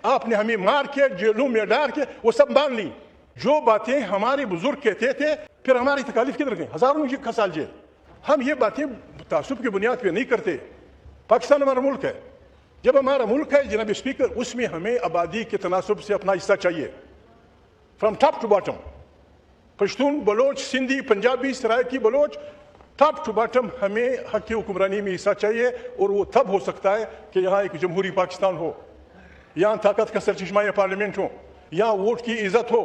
आपने हमें मार के जेलों में डाल के वो सब मान ली। जो बातें हमारे बुजुर्ग कहते थे फिर हमारी तकालीफ किधर गई, हजारों साल जेल। हम ये बातें तासुब की बुनियाद पे नहीं करते। पाकिस्तान हमारा मुल्क है, जब हमारा मुल्क है जनाब स्पीकर, उसमें हमें आबादी के तनासुब से अपना हिस्सा चाहिए, from top to bottom. Pashtun, Baloch, Sindhi, Punjabi, Saraiki, Baloch, top to bottom हमें हक की हुक्मरानी में हिस्सा चाहिए। और वो तब हो सकता है कि यहाँ एक जमहूरी पाकिस्तान हो, यहाँ ताकत का सरचश्मा पार्लियामेंट हो, यहाँ वोट की इज्जत हो,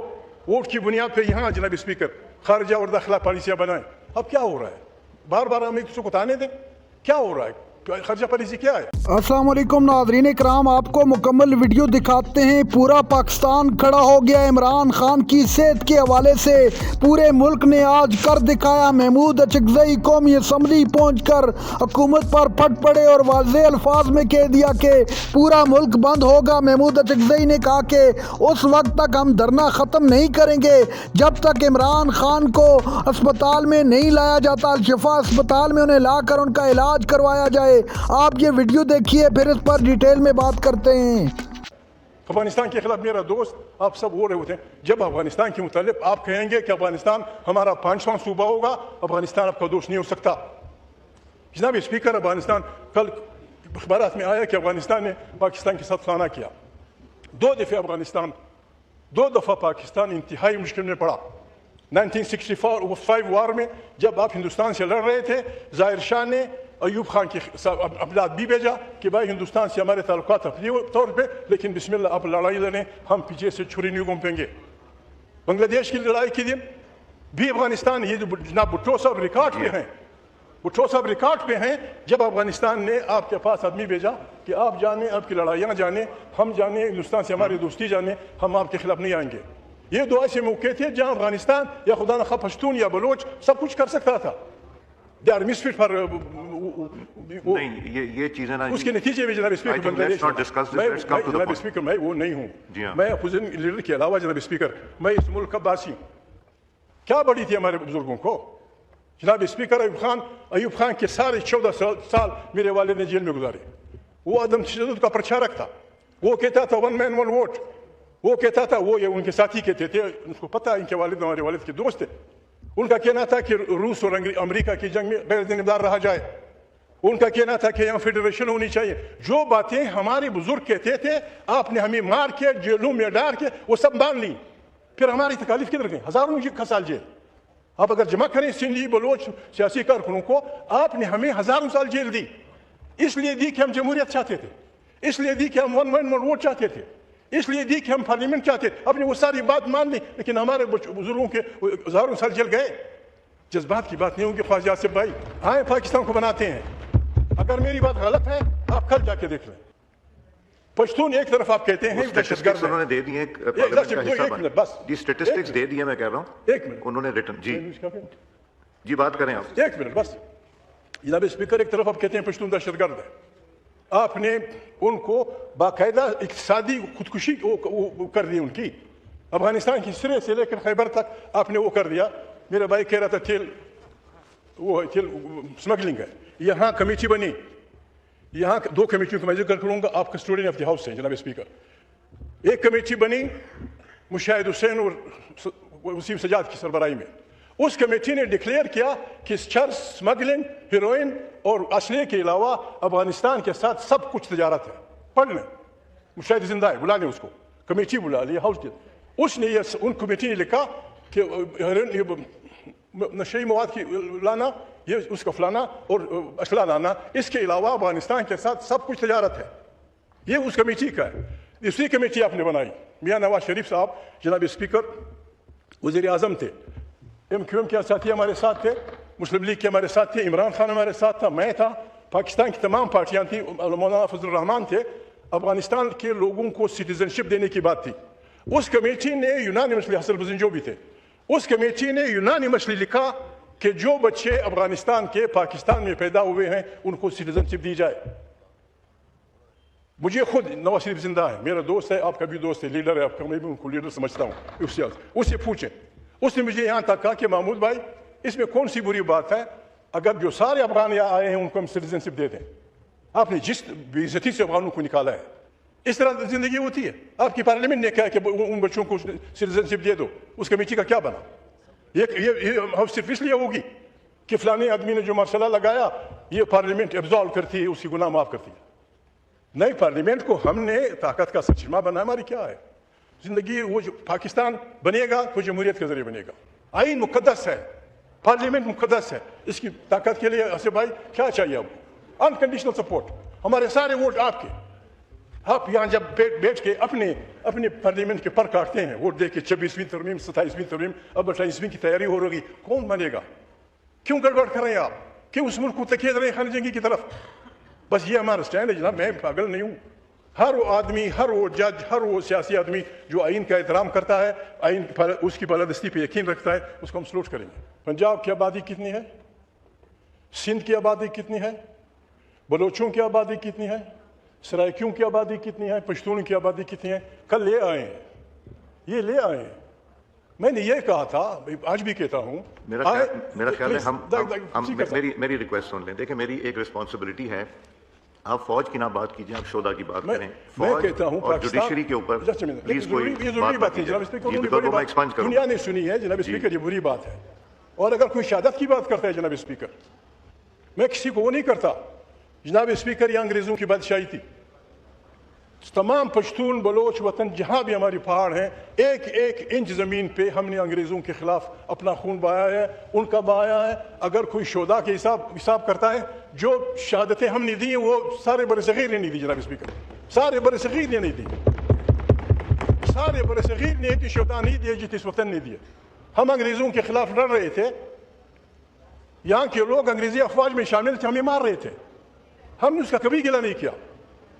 वोट की बुनियाद पर यहाँ जनाब स्पीकर खारजा और दाखिला पॉलिसियाँ बनाएं। अब क्या हो रहा है, बार बार हम एक दूसरे को ताने दें, क्या हो रहा है, खर्चा पॉलिसी क्या है। अस्सलाम वालेकुम नाज़रीन इकराम, आपको मुकम्मल वीडियो दिखाते हैं। पूरा पाकिस्तान खड़ा हो गया इमरान खान की सेहत के हवाले से। पूरे मुल्क ने आज कर दिखाया। महमूद अचकज़ई कौमी असम्बली पहुंचकर हुकूमत पर फट पड़े और वाज़ेह अल्फाज में कह दिया कि पूरा मुल्क बंद होगा। महमूद अचकज़ई ने कहा कि उस वक्त तक हम धरना ख़त्म नहीं करेंगे जब तक इमरान खान को अस्पताल में नहीं लाया जाता, अल-शिफा अस्पताल में उन्हें लाकर उनका इलाज करवाया जाए। आप ये वीडियो देखिए, फिर इस पर डिटेल में बात करते हैं। अफगानिस्तान के खिलाफ मेरा दोस्त आप सब हो रहे होते हैं। जब अफगानिस्तान के मुतालिब आप कहेंगे कि अफगानिस्तान हमारा 5वां सूबा होगा, अफगानिस्तान आपका दोस्त नहीं हो सकता। जनाब स्पीकर, अफगानिस्तान कल अखबारात में आया कि अफगानिस्तान ने पाकिस्तान के साथ खाना किया। दो दफ़ा पाकिस्तान इंतहाई मुश्किल में पड़ा। 1965 वार में जब आप हिंदुस्तान से लड़ रहे थे, ज़ाहिर शाह ने अयूब खान की अबलाद भी भेजा कि भाई हिंदुस्तान से हमारे ताल्लुकात अपने तौर पे, लेकिन बिस्मिल्लाह आप लड़ाई लड़ें, हम पीछे से छुरी नहीं घूमेंगे। बांग्लादेश की लड़ाई के दिन भी अफगानिस्तान, ये जो जनाब भुट्टो साहब रिकॉर्ड पे हैं, भुट्टो साहब रिकॉर्ड पे हैं, जब अफगानिस्तान ने आपके पास आदमी भेजा कि आप जाने, आपकी लड़ाइयाँ जाने, हम जाने, हिंदुस्तान से हमारी दोस्ती जाने, हम आपके खिलाफ नहीं आएंगे। ये दो ऐसे मौके थे जहाँ अफगानिस्तान या खुदा न खा पश्तून या बलोच सब कुछ कर सकता था। नहीं, ये चीजें ना, उसके नतीजे में जनाब स्पीकर बांग्लादेश, जनाब स्पीकर मैं वो नहीं हूँ, मैं अपोजिशन लीडर के अलावा जनाब स्पीकर मैं इस मुल्क का बासी हूँ। क्या बड़ी थी हमारे बुजुर्गों को। जनाब स्पीकर अयूब खान के सारे 14 साल मेरे वालिद ने जेल में गुजारे। वो आदम तशद्दुद का प्रचारक था। वो कहता था 1 man 1 vote। वो कहता था, वो ये उनके साथी कहते थे, उनको पता इनके वालिद हमारे वालिद के दोस्त थे। उनका कहना था कि रूस और अमेरिका की जंग में गैर जिम्मेदार रहा जाए। उनका कहना था कि यहाँ फेडरेशन होनी चाहिए। जो बातें हमारे बुजुर्ग कहते थे, आपने हमें मार के जेलों में डाल के वो सब मान ली। फिर हमारी तकालीफ किधर गई, हजारों साल जेल। आप अगर जमा करें सिंधी बलोच सियासी कारकुनों को, आपने हमें हजारों साल जेल दी। इसलिए दी कि हम जमहूरियत चाहते थे, इसलिए दी कि हम 1 man 1 vote चाहते थे, इसलिए दी कि हम पार्लियामेंट चाहते। अपने वो सारी बात मान ली, लेकिन हमारे बुजुर्गों के हजारों साल जेल गए। जज्बात की बात नहीं होगी। ख्वाजा आसिफ भाई आए, पाकिस्तान को बनाते हैं। अगर मेरी बात गलत है आप कल जाके देख लें। पश्तून एक तरफ आप कहते हैं स्टैटिस्टिक्स उन्होंने दे दिए, बस जी स्टैटिस्टिक्स दे दिए, मैं कह रहा हूँ 1 मिनट उन्होंने रिटर्न। जी बात करें आप, 1 मिनट बस। जनाब स्पीकर, एक तरफ आप कहते हैं पश्तून दहशतगर्द है, आपने उनको बाकायदा इक्तिसादी खुदकुशी कर दी उनकी। अफगानिस्तान की सिरे से लेकर खैबर तक आपने वो कर दिया। मेरा भाई कह रहा था तेल स्मगलिंग है। यहाँ कमेटी बनी, यहाँ 2 कमेटियों का मैं जिक्र करूँगा। आप कस्टोडियन ऑफ द हाउस हैं जनाब स्पीकर। एक कमेटी बनी मुशाहिद हुसैन और वसीम सजाद की सरबराही में। उस कमेटी ने डिक्लेयर किया कि चरस, स्मगलिंग, हीरोइन और असले के अलावा अफगानिस्तान के साथ सब कुछ तजारत है। पढ़ लें, मुशाहिद जिंदा है, बुला लें उसको। कमेटी बुला लिया हाउस की। उसने ये उन कमेटी ने लिखा कि नशे मवाद की लाना, ये उसका फलाना और असला लाना, इसके अलावा अफगानिस्तान के साथ सब कुछ तजारत है। ये उस कमेटी का है। दूसरी कमेटी आपने बनाई, मियाँ नवाज शरीफ साहब जनाब स्पीकर वज़ीर आज़म थे, MQM के साथी हमारे साथ थे, मुस्लिम लीग के हमारे साथ थे, इमरान खान हमारे साथ था, मैं था, पाकिस्तान की तमाम पार्टियां थी, मौलाना फजल रहमान थे। अफगानिस्तान के लोगों को सिटीजनशिप देने की बात थी। उस कमेटी ने यूनानिमसली, हसन बज़न जो भी थे, उस कमेटी ने यूनानिमसली लिखा कि जो बच्चे अफगानिस्तान के पाकिस्तान में पैदा हुए हैं उनको सिटीजनशिप दी जाए। मुझे खुद नवाज शरीफ जिंदा है, मेरा दोस्त है, आपका भी दोस्त है, लीडर है आपका, मैं भी उनको लीडर समझता हूँ। उससे पूछें। उसने मुझे यहाँ तक कहा कि महमूद भाई इसमें कौन सी बुरी बात है अगर जो सारे अफगान यहाँ आए हैं उनको हम सिटीजनशिप दे दें। आपने जिस बेइज्जती से अफगानों को निकाला है, اس طرح زندگی ہوتی ہے؟ آپ کی پارلیمنٹ نے کہا کہ ان بچوں کو سٹیزنشپ دے دو، اس کمیٹی کا کیا بنا؟ یہ صرف اس لیے ہوگی کہ فلانے آدمی نے جو مسئلہ لگایا یہ پارلیمنٹ ایبزالو کرتی ہے، اس کی گناہ معاف کرتی ہے؟ نہیں، پارلیمنٹ کو ہم نے طاقت کا سرچشمہ بنا. ہماری کیا ہے زندگی؟ وہ جو پاکستان بنے گا وہ جمہوریت کے ذریعے بنے گا. آئین مقدس ہے، پارلیمنٹ مقدس ہے. اس کی طاقت کے لیے اسے بھائی کیا چاہیے؟ اب انکنڈیشنل سپورٹ. ہمارے سارے ووٹ آپ کے. آپ یہاں جب بیٹھ کے اپنے پارلیمنٹ کے پر کاٹتے ہیں ووٹ دے کے 26ویں ترمیم 27ویں ترمیم اب 28ویں کی تیاری ہو رہی، کون بنے گا؟ کیوں گڑبڑ کر رہے ہیں آپ؟ کیوں اس ملک کو تکیے دے رہے ہیں خانہ جنگی کی طرف؟ بس یہ ہمارا سٹینڈ ہے جناب. میں پاگل نہیں ہوں. ہر وہ آدمی، ہر وہ جج، ہر وہ سیاسی آدمی جو آئین کا احترام کرتا ہے، آئین اس کی بالادستی پہ یقین رکھتا ہے، اس کو ہم سلوٹ کریں گے. پنجاب کی آبادی کتنی ہے؟ سندھ کی آبادی کتنی ہے؟ بلوچوں کی آبادی کتنی ہے؟ سرائکیوں کی آبادی کتنی ہے؟ پشتون کی آبادی کتنی ہے؟ کل لے آئے ہیں، یہ لے آئے ہیں. میں نے یہ کہا تھا، آج بھی کہتا ہوں. میرا خیال ہے میری ریکویسٹ سن لیں. دیکھیں میری ایک ریسپانسبلٹی ہے، آپ فوج کی نہ بات کیجیے، آپ شودا کی بات کریں. میں کہتا ہوں اور جوڈیشری کے اوپر پلیز کوئی ضروری بات ہے جناب اسپیکر. دنیا نے سنی ہے جناب اسپیکر، یہ بری بات ہے. اور اگر کوئی شہادت کی بات کرتا ہے جناب اسپیکر، میں کسی کو وہ نہیں کرتا. جناب اسپیکر، یہ انگریزوں کی بادشاہی تھی. تمام پشتون بلوچ وطن جہاں بھی ہماری پہاڑ ہیں، ایک ایک انچ زمین پہ ہم نے انگریزوں کے خلاف اپنا خون بہایا ہے، ان کا بہایا ہے. اگر کوئی شہداء کے حساب کرتا ہے، جو شہادتیں ہم نے دی ہیں وہ سارے برصغیر نے نہیں دی جناب اسپیکر. سارے برصغیر نے نہیں دی. سارے برصغیر نے اتنی شہداء نہیں دیے جتنی اس وطن نے دیے. ہم انگریزوں کے خلاف لڑ رہے تھے، یہاں کے لوگ انگریزی افواج میں شامل تھے، ہمیں مار رہے تھے. ہم نے اس کا کبھی گلہ نہیں کیا،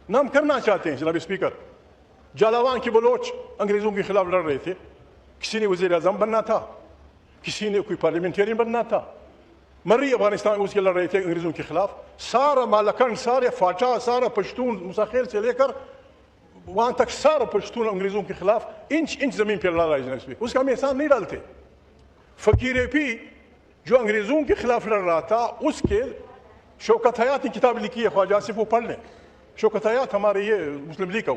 نہ ہم کرنا چاہتے ہیں جناب اسپیکر. جالاوان کے بلوچ انگریزوں کے خلاف لڑ رہے تھے. کسی نے وزیر اعظم بننا تھا، کسی نے کوئی پارلیمنٹرین بننا تھا. مری افغانستان اس کے لڑ رہے تھے انگریزوں کے خلاف. سارا مالکنڈ، سارے فاٹا، سارا پشتون مساخیل سے لے کر وہاں تک سارا پشتون انگریزوں کے خلاف انچ انچ زمین پہ لڑ رہا ہے جناب اسپیکر. اس کا ہم احسان نہیں ڈالتے. فقیر پی جو انگریزوں کے خلاف لڑ رہا تھا، اس کے شوکت حیات نے کتاب لکھی ہے، خواجہ آصف، وہ پڑھ لیں. شوکت حیات ہمارے یہ مسلم لیگ کا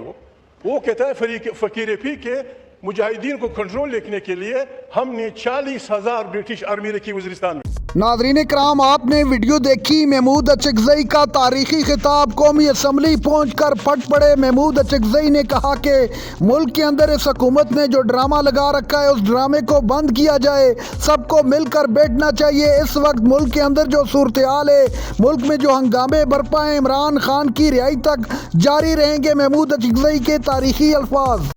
وہ کہتا ہے فقیر پی کے مجاہدین کو کنٹرول رکھنے کے لیے ہم نے 40,000 برٹش آرمی رکھی وزیرستان میں. ناظرین کرام، آپ نے ویڈیو دیکھی محمود اچکزئی کا تاریخی خطاب. قومی اسمبلی پہنچ کر پھٹ پڑے محمود اچکزئی نے کہا کہ ملک کے اندر اس حکومت نے جو ڈرامہ لگا رکھا ہے اس ڈرامے کو بند کیا جائے، سب کو مل کر بیٹھنا چاہیے. اس وقت ملک کے اندر جو صورتحال ہے، ملک میں جو ہنگامے برپا ہیں، عمران خان کی رہائی تک جاری رہیں گے. محمود اچکزئی کے تاریخی الفاظ.